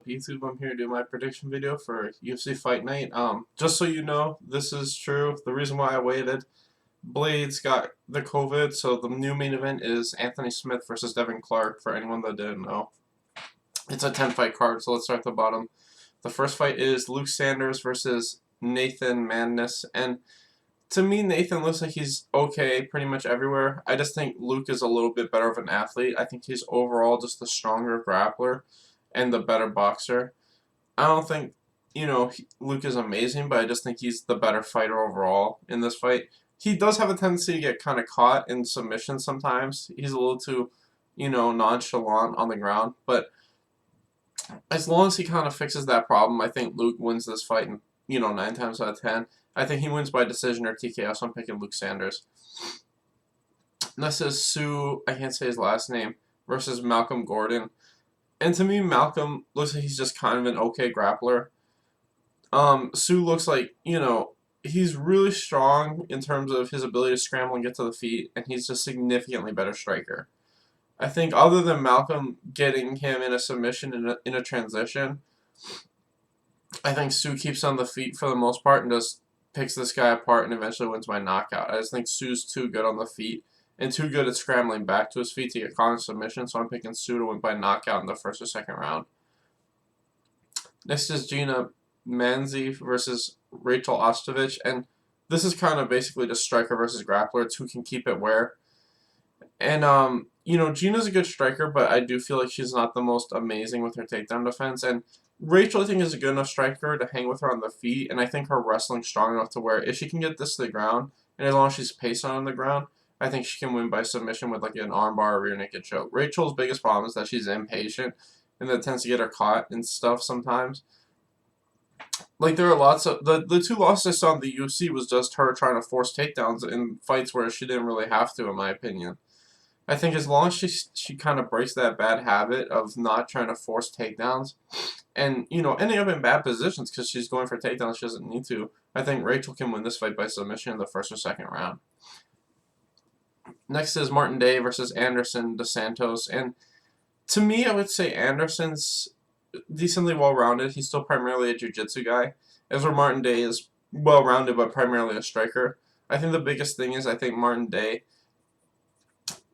YouTube. I'm here to do my prediction video for UFC Fight Night. Just so you know, this is true. The reason why I waited, Blades got the COVID, so the new main event is Anthony Smith versus Devin Clark. For anyone that didn't know, it's a 10-fight card. So let's start at the bottom. The first fight is Luke Sanders versus Nathan Madness, and to me, Nathan looks like he's okay pretty much everywhere. I just think Luke is a little bit better of an athlete. I think he's overall just the stronger grappler and the better boxer. I don't think, Luke is amazing, but I just think he's the better fighter overall in this fight. He does have a tendency to get kind of caught in submission sometimes. He's a little too, nonchalant on the ground. But as long as he kind of fixes that problem, I think Luke wins this fight, 9 times out of 10. I think he wins by decision or TKO, so I'm picking Luke Sanders. This is Sue, I can't say his last name, versus Malcolm Gordon. And to me, Malcolm looks like he's just kind of an okay grappler. Sue looks like, he's really strong in terms of his ability to scramble and get to the feet, and he's just significantly better striker. I think other than Malcolm getting him in a submission in a transition, I think Sue keeps on the feet for the most part and just picks this guy apart and eventually wins by knockout. I just think Sue's too good on the feet and too good at scrambling back to his feet to get caught in submission, so I'm picking Sue to win by knockout in the first or second round. Next is Gina Manzi versus Rachel Ostovich, and this is kind of basically just striker versus grappler. It's who can keep it where. And, Gina's a good striker, but I do feel like she's not the most amazing with her takedown defense. And Rachel, I think, is a good enough striker to hang with her on the feet, and I think her wrestling's strong enough to where if she can get this to the ground, and as long as she's pacing on the ground, I think she can win by submission with like an armbar or rear naked choke. Rachel's biggest problem is that she's impatient, and that tends to get her caught and stuff sometimes. Like, there are lots of the two losses I saw in the UFC was just her trying to force takedowns in fights where she didn't really have to, in my opinion. I think as long as she kind of breaks that bad habit of not trying to force takedowns and, ending up in bad positions because she's going for takedowns she doesn't need to, I think Rachel can win this fight by submission in the first or second round. Next is Martin Day versus Anderson dos Santos, and to me, I would say Anderson's decently well-rounded. He's still primarily a jiu-jitsu guy, as where Martin Day is well-rounded but primarily a striker. I think the biggest thing is I think Martin Day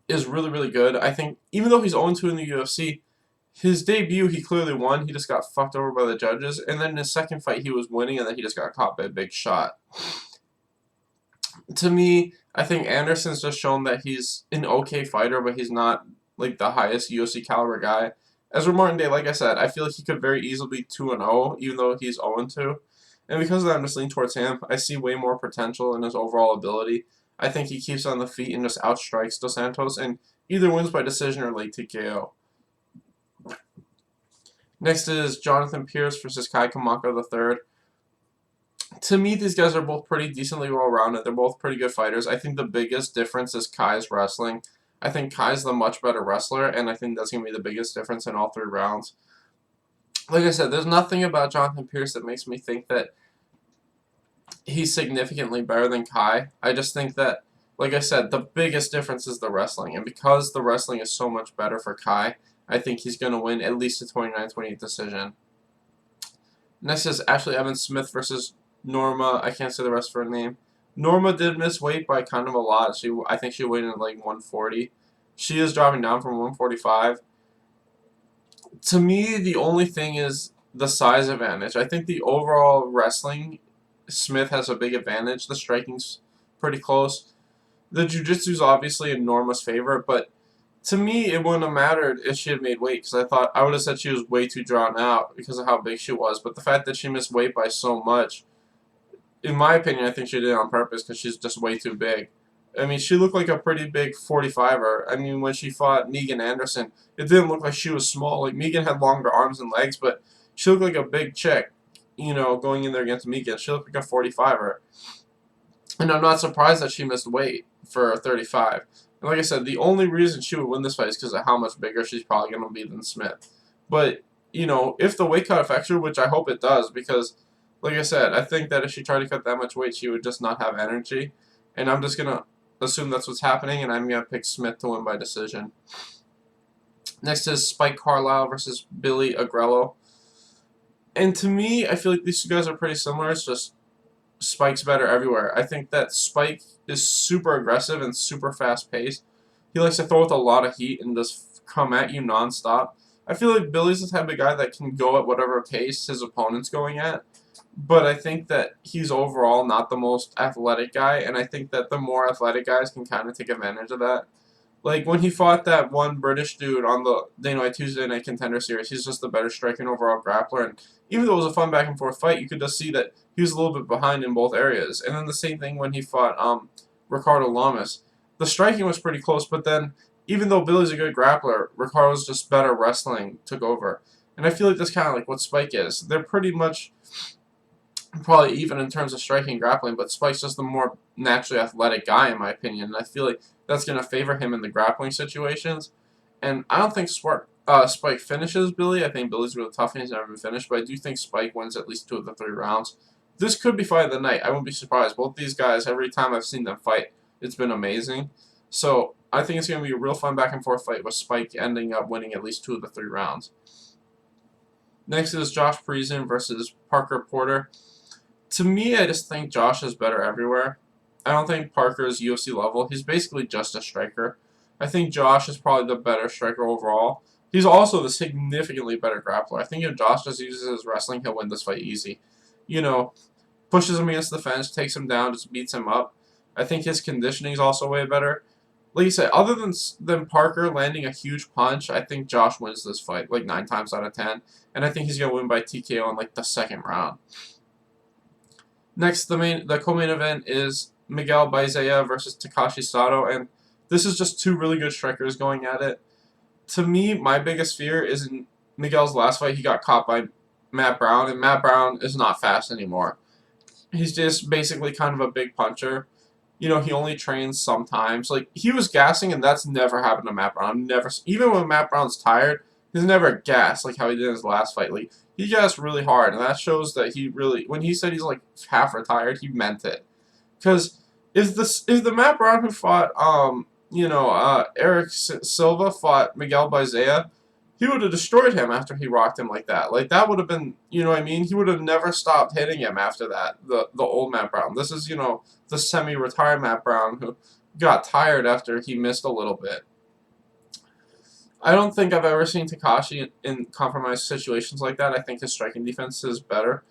is really, really good. I think even though he's 0-2 in the UFC, his debut he clearly won. He just got fucked over by the judges, and then in his second fight he was winning, and then he just got caught by a big shot. To me, I think Anderson's just shown that he's an okay fighter, but he's not like the highest UFC caliber guy. As for Martin Day, like I said, I feel like he could very easily be 2-0, even though he's 0-2. And because of that, I'm just leaning towards him. I see way more potential in his overall ability. I think he keeps on the feet and just outstrikes Dos Santos, and either wins by decision or late TKO. Next is Jonathan Pierce versus Kai Kamaka III. To me, these guys are both pretty decently well-rounded. They're both pretty good fighters. I think the biggest difference is Kai's wrestling. I think Kai's the much better wrestler, and I think that's going to be the biggest difference in all 3 rounds. Like I said, there's nothing about Jonathan Pierce that makes me think that he's significantly better than Kai. I just think that, like I said, the biggest difference is the wrestling, and because the wrestling is so much better for Kai, I think he's going to win at least a 29-28 decision. Next is Ashley Evans Smith versus Norma. I can't say the rest of her name. Norma did miss weight by kind of a lot. I think she weighed in at like 140. She is dropping down from 145. To me, the only thing is the size advantage. I think the overall wrestling, Smith has a big advantage. The striking's pretty close. The jiu-jitsu's obviously in Norma's favor, but to me, it wouldn't have mattered if she had made weight, because I would have said she was way too drawn out because of how big she was. But the fact that she missed weight by so much, in my opinion, I think she did it on purpose because she's just way too big. I mean, she looked like a pretty big 45er. I mean, when she fought Megan Anderson, it didn't look like she was small. Like, Megan had longer arms and legs, but she looked like a big chick, going in there against Megan. She looked like a 45er. And I'm not surprised that she missed weight for 35. And like I said, the only reason she would win this fight is because of how much bigger she's probably going to be than Smith. But, if the weight cut affects her, which I hope it does, because, like I said, I think that if she tried to cut that much weight, she would just not have energy. And I'm just going to assume that's what's happening, and I'm going to pick Smith to win by decision. Next is Spike Carlisle versus Billy Agrello. And to me, I feel like these two guys are pretty similar. It's just Spike's better everywhere. I think that Spike is super aggressive and super fast paced. He likes to throw with a lot of heat and just come at you nonstop. I feel like Billy's the type of guy that can go at whatever pace his opponent's going at. But I think that he's overall not the most athletic guy, and I think that the more athletic guys can kind of take advantage of that. Like when he fought that one British dude on the Dana White Tuesday Night Contender Series, he's just the better striking overall grappler. And even though it was a fun back and forth fight, you could just see that he was a little bit behind in both areas. And then the same thing when he fought Ricardo Lamas. The striking was pretty close, but then even though Billy's a good grappler, Ricardo's just better wrestling took over. And I feel like that's kind of like what Spike is. They're pretty much probably even in terms of striking and grappling, but Spike's just the more naturally athletic guy, in my opinion. And I feel like that's going to favor him in the grappling situations. And I don't think Spike finishes Billy. I think Billy's really tough and he's never been finished, but I do think Spike wins at least 2 of the 3 rounds. This could be fight of the night. I wouldn't be surprised. Both these guys, every time I've seen them fight, it's been amazing. So I think it's going to be a real fun back and forth fight with Spike ending up winning at least 2 of the 3 rounds. Next is Josh Parisian versus Parker Porter. To me, I just think Josh is better everywhere. I don't think Parker is UFC level. He's basically just a striker. I think Josh is probably the better striker overall. He's also the significantly better grappler. I think if Josh just uses his wrestling, he'll win this fight easy. You know, pushes him against the fence, takes him down, just beats him up. I think his conditioning is also way better. Like you said, other than Parker landing a huge punch, I think Josh wins this fight like 9 times out of 10. And I think he's going to win by TKO in like the 2nd round. Next, the co-main event is Miguel Baezea versus Takashi Sato, and this is just 2 really good strikers going at it. To me, my biggest fear is in Miguel's last fight, he got caught by Matt Brown, and Matt Brown is not fast anymore. He's just basically kind of a big puncher. You know, he only trains sometimes. Like, he was gassing, and that's never happened to Matt Brown. Even when Matt Brown's tired, he's never gassed like how he did in his last fight. Like, he gassed really hard, and that shows that he really, when he said he's like half retired, he meant it. Because if the Matt Brown who fought Eric Silva fought Miguel Baezea, he would have destroyed him after he rocked him like that. Like that would have been, you know what I mean? He would have never stopped hitting him after that. The old Matt Brown. This is, the semi-retired Matt Brown who got tired after he missed a little bit. I don't think I've ever seen Takashi in compromised situations like that. I think his striking defense is better.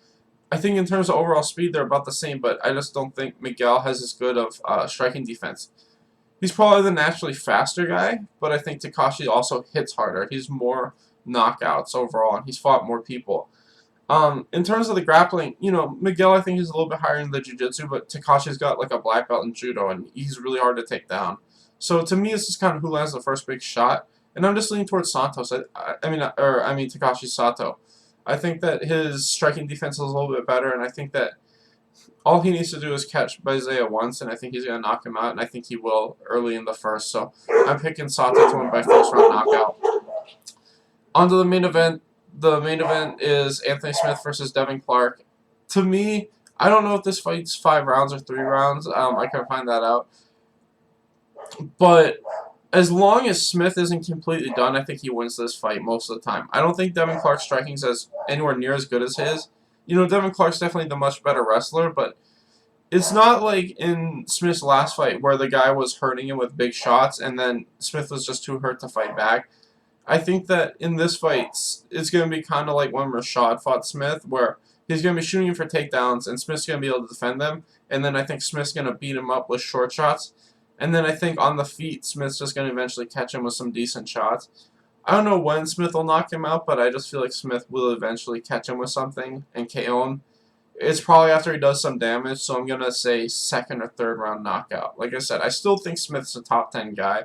I think in terms of overall speed, they're about the same, but I just don't think Miguel has as good of striking defense. He's probably the naturally faster guy, but I think Takashi also hits harder. He's more knockouts overall, and he's fought more people. In terms of the grappling, Miguel I think is a little bit higher in the jiu-jitsu, but Takashi's got like a black belt in judo, and he's really hard to take down. So to me, it's just kind of who lands the first big shot. And I'm just leaning towards Santos. I mean Takashi Sato. I think that his striking defense is a little bit better, and I think that all he needs to do is catch Baezea once, and I think he's going to knock him out, and I think he will early in the first. So I'm picking Sato to win by 1st round knockout. On to the main event. The main event is Anthony Smith versus Devin Clark. To me, I don't know if this fight's 5 rounds or 3 rounds. I can find that out. But as long as Smith isn't completely done, I think he wins this fight most of the time. I don't think Devin Clark's striking is anywhere near as good as his. Devin Clark's definitely the much better wrestler, but it's not like in Smith's last fight where the guy was hurting him with big shots and then Smith was just too hurt to fight back. I think that in this fight, it's going to be kind of like when Rashad fought Smith, where he's going to be shooting him for takedowns and Smith's going to be able to defend them, and then I think Smith's going to beat him up with short shots. And then I think on the feet, Smith's just going to eventually catch him with some decent shots. I don't know when Smith will knock him out, but I just feel like Smith will eventually catch him with something and KO him. It's probably after he does some damage, so I'm going to say 2nd or 3rd round knockout. Like I said, I still think Smith's a top 10 guy.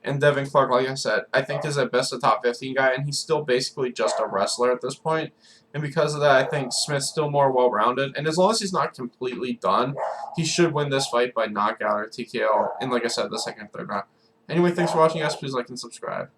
And Devin Clark, like I said, I think is at best a top 15 guy, and he's still basically just a wrestler at this point. And because of that, I think Smith's still more well-rounded. And as long as he's not completely done, he should win this fight by knockout or TKO in, like I said, the 2nd or 3rd round. Anyway, thanks for watching, guys. Please like and subscribe.